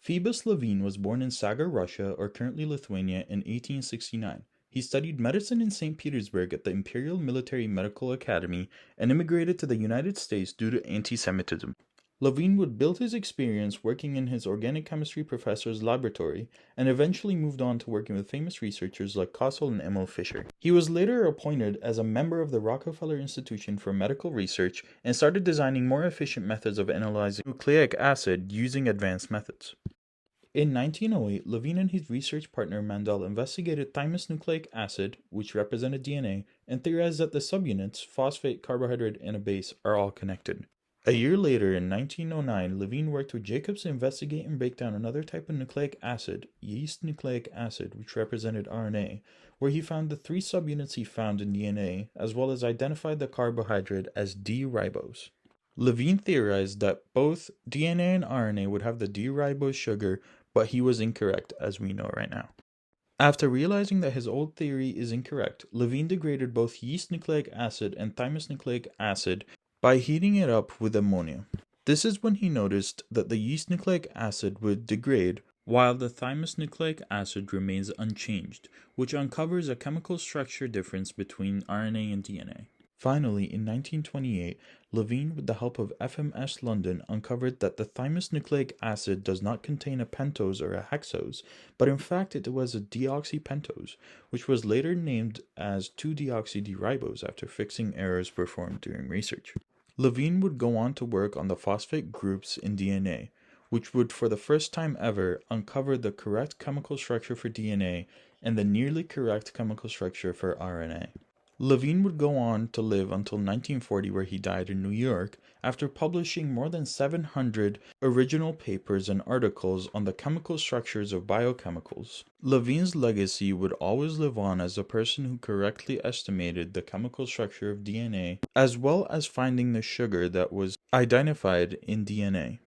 Phoebus Levene was born in Sagar, Russia, or currently Lithuania, in 1869. He studied medicine in St. Petersburg at the Imperial Military Medical Academy and immigrated to the United States due to anti-Semitism. Levene would build his experience working in his organic chemistry professor's laboratory and eventually moved on to working with famous researchers like Kossel and Emil Fischer. He was later appointed as a member of the Rockefeller Institution for Medical Research and started designing more efficient methods of analyzing nucleic acid using advanced methods. In 1908, Levene and his research partner Mandel investigated thymus nucleic acid, which represented DNA, and theorized that the subunits, phosphate, carbohydrate, and a base, are all connected. A year later, in 1909, Levene worked with Jacobs to investigate and break down another type of nucleic acid, yeast nucleic acid, which represented RNA, where he found the three subunits he found in DNA, as well as identified the carbohydrate as D-ribose. Levene theorized that both DNA and RNA would have the D-ribose sugar, but he was incorrect, as we know right now. After realizing that his old theory is incorrect, Levene degraded both yeast nucleic acid and thymus nucleic acid by heating it up with ammonia. This is when he noticed that the yeast nucleic acid would degrade while the thymus nucleic acid remains unchanged, which uncovers a chemical structure difference between RNA and DNA. Finally, in 1928, Levene, with the help of FMS London, uncovered that the thymus nucleic acid does not contain a pentose or a hexose, but in fact it was a deoxypentose, which was later named as 2-deoxy-D-ribose after fixing errors performed during research. Levene would go on to work on the phosphate groups in DNA, which would for the first time ever uncover the correct chemical structure for DNA and the nearly correct chemical structure for RNA. Levene would go on to live until 1940, where he died in New York after publishing more than 700 original papers and articles on the chemical structures of biochemicals. Levene's legacy would always live on as the person who correctly estimated the chemical structure of DNA, as well as finding the sugar that was identified in DNA.